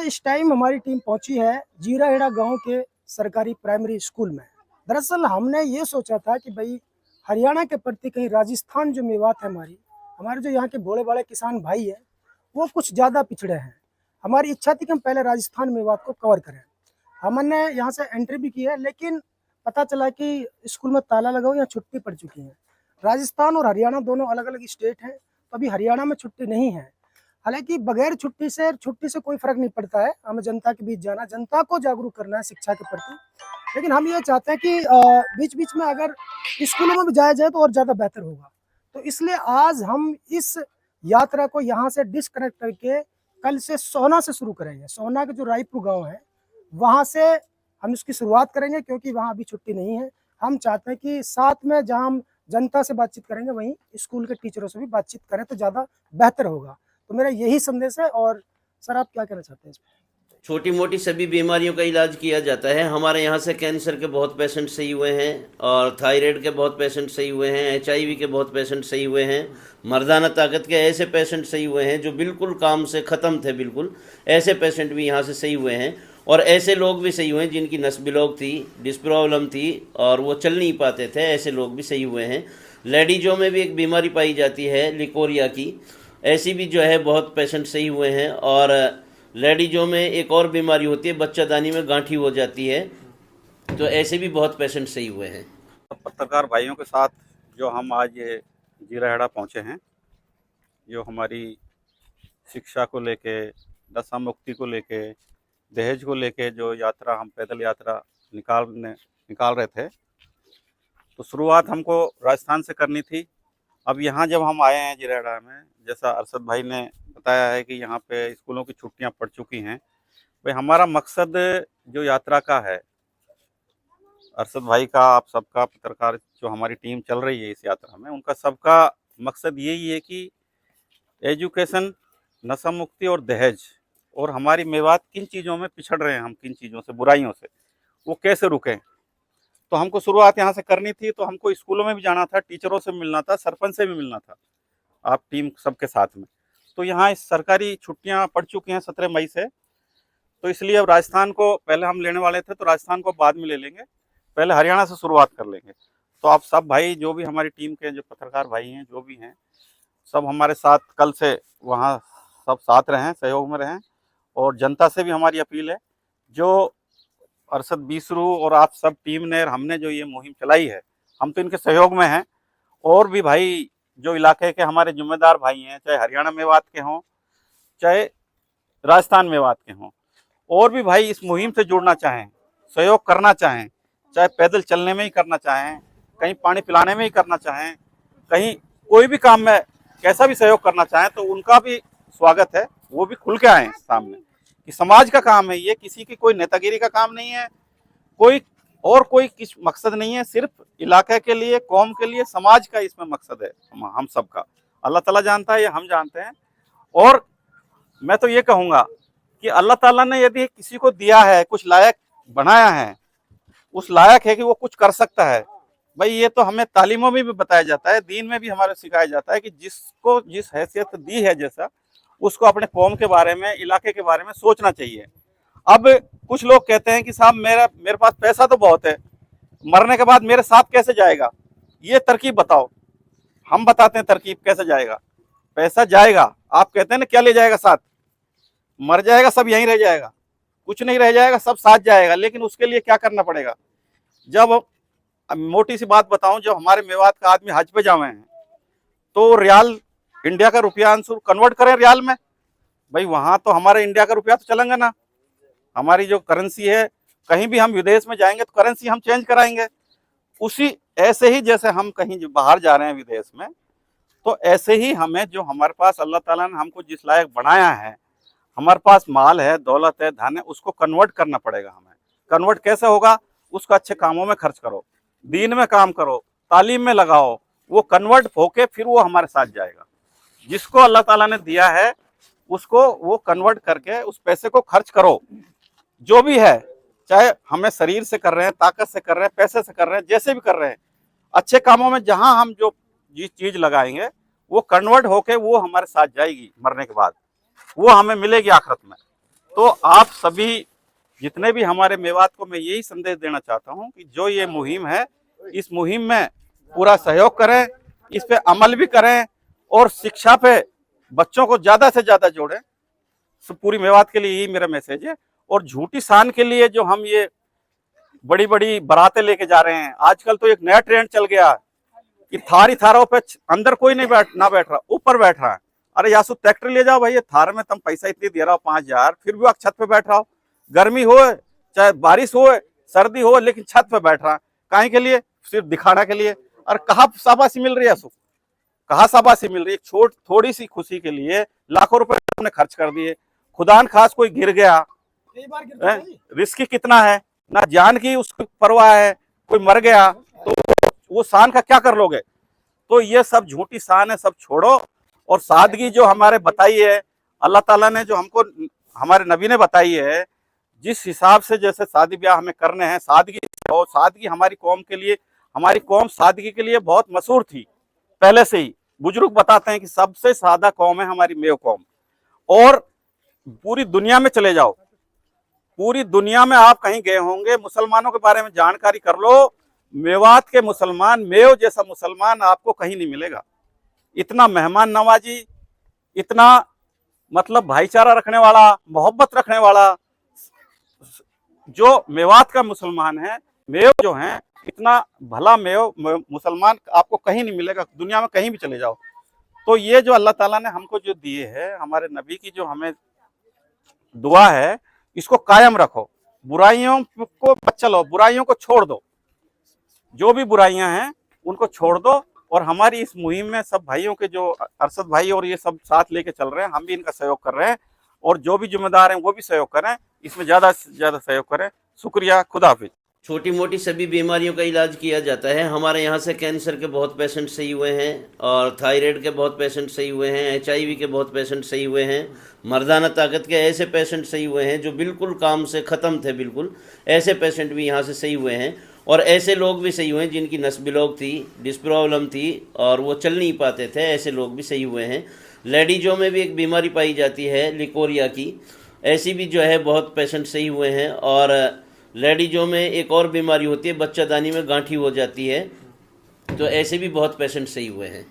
इस टाइम हमारी टीम पहुंची है जीराहेड़ा गांव के सरकारी प्राइमरी स्कूल में। दरअसल हमने ये सोचा था कि भाई हरियाणा के प्रति कहीं राजस्थान जो मेवात है हमारे जो यहाँ के भोले भाले किसान भाई है वो कुछ ज़्यादा पिछड़े हैं। हमारी इच्छा थी कि हम पहले राजस्थान मेवात को कवर करें। हमने यहाँ से एंट्री भी की है, लेकिन पता चला कि स्कूल में ताला लगा हुआ या छुट्टी पड़ चुकी है। राजस्थान और हरियाणा दोनों अलग अलग स्टेट हैं, तो अभी हरियाणा में छुट्टी नहीं है। हालांकि बगैर छुट्टी से कोई फर्क नहीं पड़ता है, हमें जनता के बीच जाना, जनता को जागरूक करना है शिक्षा के प्रति। लेकिन हम ये चाहते हैं कि बीच बीच में अगर स्कूलों में भी जाया जाए तो और ज़्यादा बेहतर होगा। तो इसलिए आज हम इस यात्रा को यहाँ से डिस्कनेक्ट करके कल से सोहना से शुरू करेंगे। सोहना के जो रायपुर गाँव है वहाँ से हम इसकी शुरुआत करेंगे, क्योंकि वहाँ अभी छुट्टी नहीं है। हम चाहते हैं कि साथ में जहाँ हम जनता से बातचीत करेंगे वहीं स्कूल के टीचरों से भी बातचीत करें तो ज़्यादा बेहतर होगा। तो मेरा यही संदेश है। और सर आप क्या कहना चाहते हैं इस पर? छोटी मोटी सभी बीमारियों का इलाज किया जाता है। हमारे यहाँ से कैंसर के बहुत पेशेंट सही हुए हैं और थायराइड के बहुत पेशेंट सही हुए हैं, HIV के बहुत पेशेंट सही हुए हैं, मर्दाना ताकत के ऐसे पेशेंट सही हुए हैं जो बिल्कुल काम से ख़त्म थे, बिल्कुल ऐसे पेशेंट भी यहाँ से सही हुए हैं। और ऐसे लोग भी सही हुए हैं जिनकी नस ब्लॉक थी, डिस्क प्रॉब्लम थी और वो चल नहीं पाते थे, ऐसे लोग भी सही हुए हैं। लेडीजों में भी एक बीमारी पाई जाती है लिकोरिया की, ऐसी भी जो है बहुत पेशेंट सही हुए हैं। और लेडीजों में एक और बीमारी होती है, बच्चादानी में गांठी हो जाती है, तो ऐसे भी बहुत पेशेंट सही हुए हैं। पत्रकार भाइयों के साथ जो हम आज ये जीराहेड़ा पहुँचे हैं, जो हमारी शिक्षा को लेके, नशा मुक्ति को लेके, दहेज को लेके जो यात्रा हम पैदल यात्रा निकाल रहे थे, तो शुरुआत हमको राजस्थान से करनी थी। अब यहाँ जब हम आए हैं जीराहेड़ा में, जैसा अरशद भाई ने बताया है कि यहाँ पे स्कूलों की छुट्टियाँ पड़ चुकी हैं, भाई हमारा मकसद जो यात्रा का है, अरशद भाई का, आप सबका, पत्रकार जो हमारी टीम चल रही है इस यात्रा में, उनका सबका मकसद यही है कि एजुकेशन, नशा मुक्ति और दहेज, और हमारी मेवात किन चीज़ों में पिछड़ रहे हैं, हम किन चीज़ों से, बुराइयों से, वो कैसे रुकें। तो हमको शुरुआत यहाँ से करनी थी। तो हमको स्कूलों में भी जाना था, टीचरों से मिलना था, सरपंच से भी मिलना था, आप टीम सबके साथ में। तो यहाँ इस सरकारी छुट्टियाँ पड़ चुकी हैं 17 मई से, तो इसलिए अब राजस्थान को पहले हम लेने वाले थे, तो राजस्थान को बाद में ले लेंगे, पहले हरियाणा से शुरुआत कर लेंगे। तो आप सब भाई जो भी हमारी टीम के जो पत्रकार भाई हैं, जो भी हैं, सब हमारे साथ कल से वहाँ सब साथ रहें, सहयोग में रहें। और जनता से भी हमारी अपील है, जो अरशद बीसरू और आप सब टीम ने, हमने जो ये मुहिम चलाई है, हम तो इनके सहयोग में हैं। और भी भाई जो इलाके के हमारे जिम्मेदार भाई हैं, चाहे हरियाणा मेवात के हों, चाहे राजस्थान मेवात के हों, और भी भाई इस मुहिम से जुड़ना चाहें, सहयोग करना चाहें, चाहे पैदल चलने में ही करना चाहें, कहीं पानी पिलाने में ही करना चाहें, कहीं कोई भी काम में कैसा भी सहयोग करना चाहें, तो उनका भी स्वागत है। वो भी खुल के आए सामने कि समाज का काम है ये, किसी की कोई नेतागिरी का काम नहीं है, कोई किस मकसद नहीं है, सिर्फ इलाके के लिए, कौम के लिए, समाज का इसमें मकसद है हम सबका। अल्लाह ताला जानता है, ये हम जानते हैं। और मैं तो ये कहूँगा कि अल्लाह ताला ने यदि किसी को दिया है, कुछ लायक बनाया है, उस लायक है कि वो कुछ कर सकता है। भाई ये तो हमें तालीमों में भी बताया जाता है, दीन में भी हमारे सिखाया जाता है कि जिसको जिस हैसियत दी है, जैसा उसको अपने कौम के बारे में, इलाके के बारे में सोचना चाहिए। अब कुछ लोग कहते हैं कि साहब मेरे पास पैसा तो बहुत है, मरने के बाद मेरे साथ कैसे जाएगा, ये तरकीब बताओ। हम बताते हैं तरकीब कैसे जाएगा। पैसा जाएगा, आप कहते हैं ना क्या ले जाएगा साथ, मर जाएगा, सब यहीं रह जाएगा, कुछ नहीं रह जाएगा, सब साथ जाएगा। लेकिन उसके लिए क्या करना पड़ेगा। जब मोटी सी बात बताऊं, जब हमारे मेवात का आदमी हज पे जावे हैं, तो रियाल, इंडिया का रुपया आंसर कन्वर्ट करें रियाल में। भाई वहां तो हमारे इंडिया का रुपया तो चलेंगे ना, हमारी जो करेंसी है, कहीं भी हम विदेश में जाएंगे तो करेंसी हम चेंज कराएंगे। उसी ऐसे ही जैसे हम कहीं बाहर जा रहे हैं विदेश में, तो ऐसे ही हमें, जो हमारे पास अल्लाह ताला ने हमको जिस लायक बनाया है, हमारे पास माल है, दौलत है, धन है, उसको कन्वर्ट करना पड़ेगा हमें। कन्वर्ट कैसे होगा, उसको अच्छे कामों में खर्च करो, दीन में काम करो, तालीम में लगाओ, वो कन्वर्ट होके फिर वो हमारे साथ जाएगा। जिसको अल्लाह ताला ने दिया है उसको वो कन्वर्ट करके उस पैसे को खर्च करो, जो भी है, चाहे हमें शरीर से कर रहे हैं, ताकत से कर रहे हैं, पैसे से कर रहे हैं, जैसे भी कर रहे हैं, अच्छे कामों में जहां हम जो जिस चीज लगाएंगे वो कन्वर्ट होके वो हमारे साथ जाएगी, मरने के बाद वो हमें मिलेगी आखिरत में। तो आप सभी जितने भी हमारे मेवात को मैं यही संदेश देना चाहता हूं कि जो ये मुहिम है, इस मुहिम में पूरा सहयोग करें, इस पे अमल भी करें और शिक्षा पे बच्चों को ज्यादा से ज्यादा जोड़ें। पूरी मेवात के लिए यही मेरा मैसेज है। और झूठी शान के लिए जो हम ये बड़ी बड़ी बारातें लेके जा रहे हैं, आजकल तो एक नया ट्रेंड चल गया कि थारों पे अंदर कोई नहीं बैठ रहा, ऊपर बैठ रहा है। अरे यासु ट्रैक्टर ले जाओ भाई, ये थार में तुम पैसा इतनी दे रहा हो 5,000, फिर भी आप छत पे बैठ रहा हो, गर्मी हो चाहे बारिश हो सर्दी हो, लेकिन छत पे बैठ रहा। काहे के लिए? सिर्फ दिखाना के लिए। और कहाँ शाबाशी मिल रही है यासु, कहाँ शाबाशी मिल रही है? थोड़ी सी खुशी के लिए लाखों रुपए हमने खर्च कर दिए। खुदान खास कोई गिर गया, कई बार गिरता है जी। रिस्क कितना है, ना जान की उसकी परवाह है, कोई मर गया तो वो शान का क्या कर लोगे? तो ये सब झूठी शान है, सब छोड़ो। और सादगी जो हमारे बताई है अल्लाह ताला ने, जो हमको हमारे नबी ने बताई है, जिस हिसाब से जैसे शादी ब्याह हमें करने हैं, सादगी हो। सादगी हमारी कौम के लिए, हमारी कौम सादगी के लिए बहुत मशहूर थी पहले से ही। बुजुर्ग बताते हैं कि सबसे सादा कौम है हमारी मेव कौम। और पूरी दुनिया में चले जाओ, पूरी दुनिया में आप कहीं गए होंगे, मुसलमानों के बारे में जानकारी कर लो, मेवात के मुसलमान, मेव जैसा मुसलमान आपको कहीं नहीं मिलेगा। इतना मेहमान नवाजी, इतना मतलब भाईचारा रखने वाला, मोहब्बत रखने वाला जो मेवात का मुसलमान है, मेव जो है, इतना भला मेव मुसलमान आपको कहीं नहीं मिलेगा, दुनिया में कहीं भी चले जाओ। तो ये जो अल्लाह ताला ने हमको जो दिए है, हमारे नबी की जो हमें दुआ है, इसको कायम रखो, बुराइयों को मत चलो, बुराइयों को छोड़ दो, जो भी बुराइयां हैं उनको छोड़ दो। और हमारी इस मुहिम में सब भाइयों के, जो अरशद भाई और ये सब साथ लेके चल रहे हैं, हम भी इनका सहयोग कर रहे हैं। और जो भी जिम्मेदार हैं वो भी सहयोग करें, इसमें ज़्यादा से ज़्यादा सहयोग करें। शुक्रिया, खुदा हाफिज। छोटी मोटी सभी बीमारियों का इलाज किया जाता है। हमारे यहाँ से कैंसर के बहुत पेशेंट सही हुए हैं, और थायराइड के बहुत पेशेंट सही हुए हैं, HIV के बहुत पेशेंट सही हुए हैं, मर्दाना ताकत के ऐसे पेशेंट सही हुए हैं जो बिल्कुल काम से ख़त्म थे, बिल्कुल ऐसे पेशेंट भी यहाँ से सही हुए हैं। और ऐसे लोग भी सही हुए हैं जिनकी नस ब्लॉक थी, डिस्क प्रॉब्लम थी और वो चल नहीं पाते थे, ऐसे लोग भी सही हुए हैं। लेडीजों में भी एक बीमारी पाई जाती है लिकोरिया की, ऐसी भी जो है बहुत पेशेंट सही हुए हैं। और लेडीजों में एक और बीमारी होती है, बच्चादानी में गांठी हो जाती है, तो ऐसे भी बहुत पेशेंट सही हुए हैं।